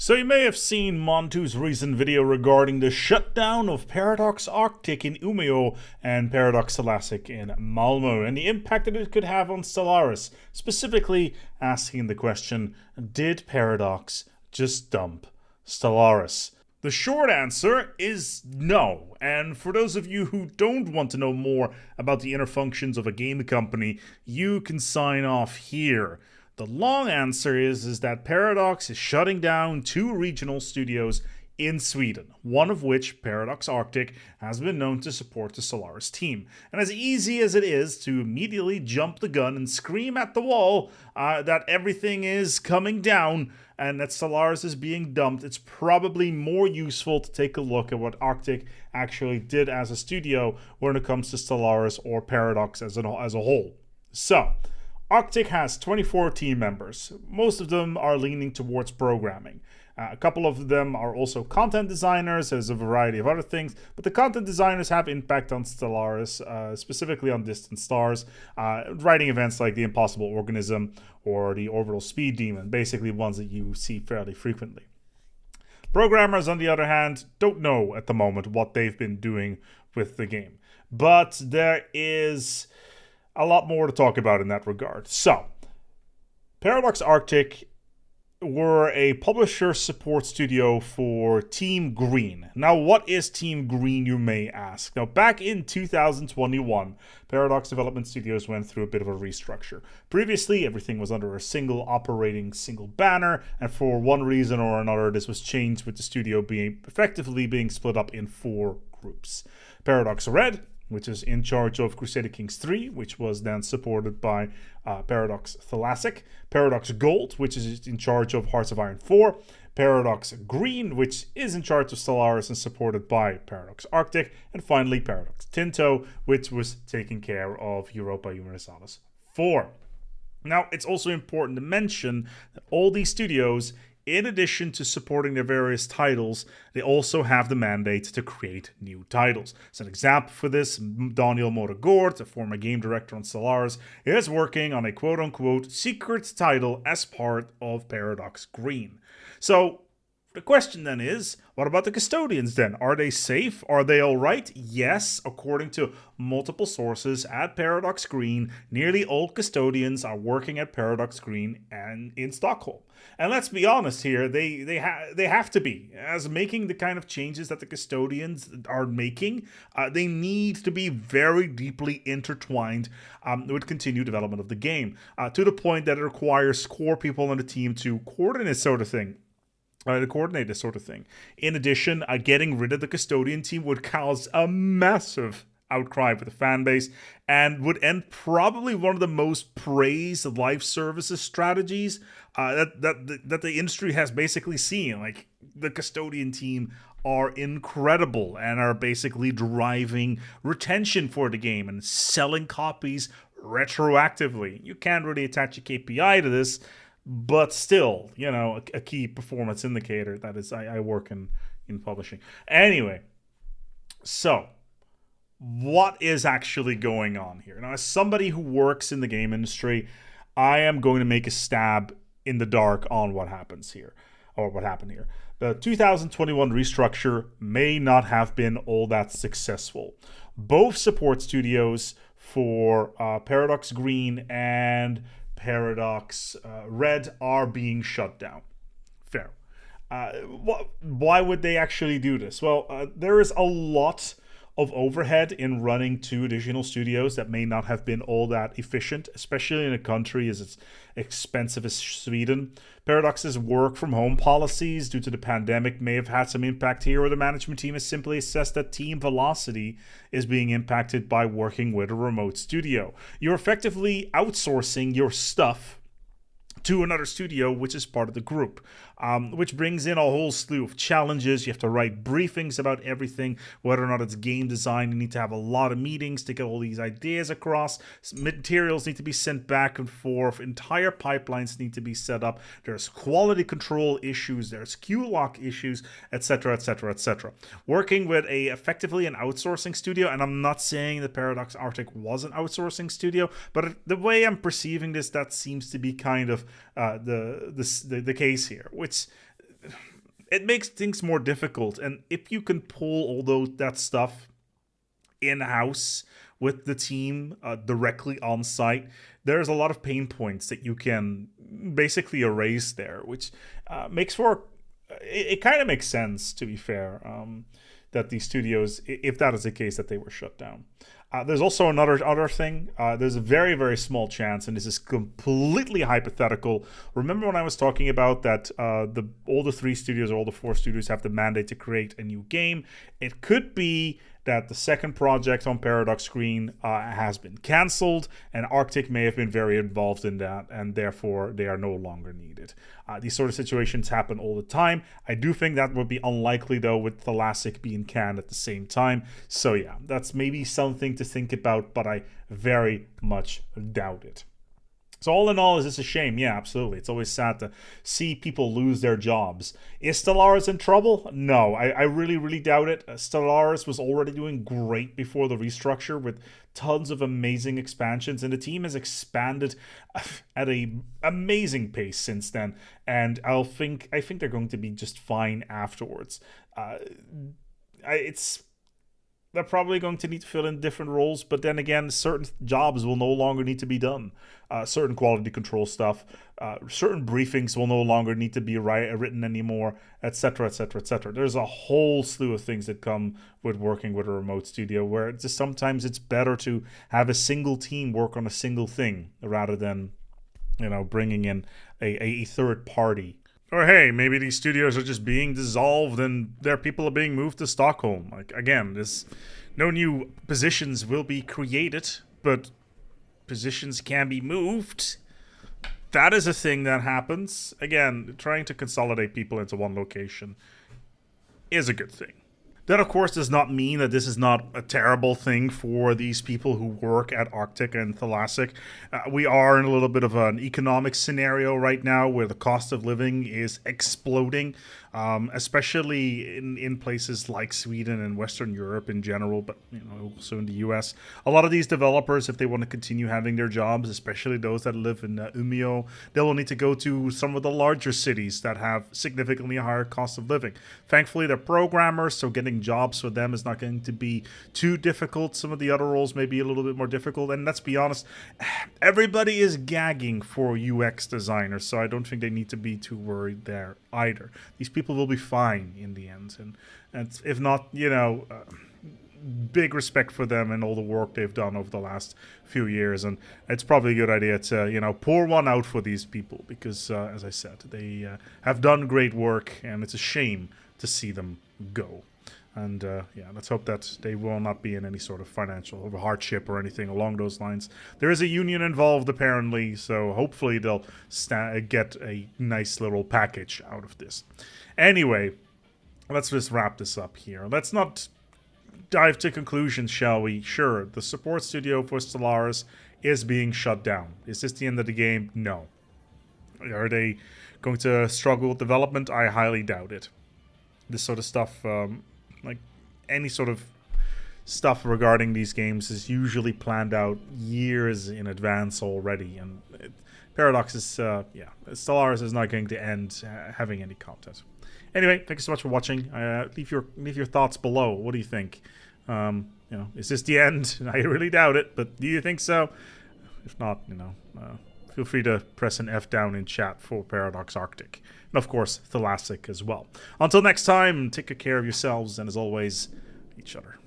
So you may have seen Montu's recent video regarding the shutdown of Paradox Arctic in Umeå and Paradox Thalassic in Malmö and the impact that it could have on Stellaris, specifically asking the question, did Paradox just dump Stellaris? The short answer is no, and for those of you who don't want to know more about the inner functions of a game company, you can sign off here. The long answer is that Paradox is shutting down 2 regional studios in Sweden, one of which, Paradox Arctic, has been known to support the Stellaris team. And as easy as it is to immediately jump the gun and scream at the wall that everything is coming down and that Stellaris is being dumped, it's probably more useful to take a look at what Arctic actually did as a studio when it comes to Stellaris or Paradox as a whole. So, Arctic has 24 team members. Most of them are leaning towards programming. A couple of them are also content designers. There's a variety of other things, but the content designers have impact on Stellaris, specifically on Distant Stars, writing events like the Impossible Organism or the Orbital Speed Demon, basically ones that you see fairly frequently. Programmers, on the other hand, don't know at the moment what they've been doing with the game, but there is a lot more to talk about in that regard. So, Paradox Arctic were a publisher support studio for Team Green. Now, what is Team Green, you may ask? Now, back in 2021, Paradox Development Studios went through a bit of a restructure. Previously, everything was under a single banner, and for one reason or another, this was changed with the studio effectively being split up in 4 groups. Paradox Red, which is in charge of Crusader Kings 3, which was then supported by Paradox Thalassic. Paradox Gold, which is in charge of Hearts of Iron 4. Paradox Green, which is in charge of Stellaris and supported by Paradox Arctic. And finally, Paradox Tinto, which was taking care of Europa Universalis 4. Now, it's also important to mention that all these studios, in addition to supporting their various titles, they also have the mandate to create new titles. As an example for this, Daniel Moragord, a former game director on Stellaris, is working on a quote-unquote secret title as part of Paradox Green. So, the question then is, what about the Custodians then? Are they safe? Are they alright? Yes, according to multiple sources at Paradox Green, nearly all Custodians are working at Paradox Green and in Stockholm. And let's be honest here, they have to be. As making the kind of changes that the Custodians are making, they need to be very deeply intertwined with continued development of the game, to the point that it requires core people on the team to coordinate this sort of thing. In addition, getting rid of the Custodian team would cause a massive outcry with the fan base and would end probably one of the most praised live services strategies that the industry has basically seen. Like, the Custodian team are incredible and are basically driving retention for the game and selling copies retroactively. You can't really attach a KPI to this, but still, a key performance indicator. That is, I work in publishing. Anyway, so what is actually going on here? Now, as somebody who works in the game industry, I am going to make a stab in the dark on what happens here, or what happened here. The 2021 restructure may not have been all that successful. Both support studios for Paradox Green and Paradox Red are being shut down. Fair. Why would they actually do this? Well, there is a lot of overhead in running 2 additional studios that may not have been all that efficient, especially in a country as expensive as Sweden. Paradox's work from home policies due to the pandemic may have had some impact here, or the management team has simply assessed that team velocity is being impacted by working with a remote studio. You're effectively outsourcing your stuff to another studio, which is part of the group, which brings in a whole slew of challenges. You have to write briefings about everything, whether or not it's game design. You need to have a lot of meetings to get all these ideas across. Materials need to be sent back and forth. Entire pipelines need to be set up. There's quality control issues. There's queue lock issues, etc., etc., etc. Working with effectively an outsourcing studio, and I'm not saying that Paradox Arctic was an outsourcing studio, but the way I'm perceiving this, that seems to be kind of the case here, which it makes things more difficult. And if you can pull all that stuff in-house with the team directly on site, there's a lot of pain points that you can basically erase there, which makes for it kind of makes sense, to be fair, that these studios, if that is the case, that they were shut down. There's also another thing. There's a very, very small chance, and this is completely hypothetical. Remember when I was talking about that all the 3 studios or all the 4 studios have the mandate to create a new game? It could be that the second project on Paradox screen has been cancelled, and Arctic may have been very involved in that, and therefore they are no longer needed. These sort of situations happen all the time. I do think that would be unlikely, though, with Thalassic being canned at the same time. So yeah, that's maybe something to think about, but I very much doubt it. So all in all, is this a shame? Yeah, absolutely. It's always sad to see people lose their jobs. Is Stellaris in trouble? No, I really, really doubt it. Stellaris was already doing great before the restructure with tons of amazing expansions, and the team has expanded at an amazing pace since then. And I think they're going to be just fine afterwards. They're probably going to need to fill in different roles, but then again, certain jobs will no longer need to be done. Certain quality control stuff, certain briefings will no longer need to be written anymore, etc., etc., etc. There's a whole slew of things that come with working with a remote studio, where sometimes it's better to have a single team work on a single thing rather than, bringing in a third party. Or hey, maybe these studios are just being dissolved and their people are being moved to Stockholm. Like, again, no new positions will be created, but positions can be moved. That is a thing that happens. Again, trying to consolidate people into one location is a good thing. That, of course, does not mean that this is not a terrible thing for these people who work at Arctic and Thalassic. We are in a little bit of an economic scenario right now where the cost of living is exploding, especially in places like Sweden and Western Europe in general, but also in the US. A lot of these developers, if they want to continue having their jobs, especially those that live in Umeå, they will need to go to some of the larger cities that have significantly higher cost of living. Thankfully, they're programmers, so getting jobs for them is not going to be too difficult. Some of the other roles may be a little bit more difficult, and let's be honest, everybody is gagging for UX designers, so I don't think they need to be too worried there either. These people will be fine in the end, and if not, big respect for them and all the work they've done over the last few years, and it's probably a good idea to pour one out for these people, because as I said, they have done great work, and it's a shame to see them go. And let's hope that they will not be in any sort of financial hardship or anything along those lines. There is a union involved, apparently, so hopefully they'll get a nice little package out of this. Anyway, let's just wrap this up here. Let's not dive to conclusions, shall we? Sure, the support studio for Stellaris is being shut down. Is this the end of the game? No. Are they going to struggle with development? I highly doubt it. This sort of stuff, like any sort of stuff regarding these games, is usually planned out years in advance already, and Paradox is, Stellaris is not going to end having any content. Anyway, thank you so much for watching. Leave your thoughts below. What do you think? Is this the end? I really doubt it, but do you think so? If not, feel free to press an F down in chat for Paradox Arctic. And of course, Thalassic as well. Until next time, take good care of yourselves, and as always, each other.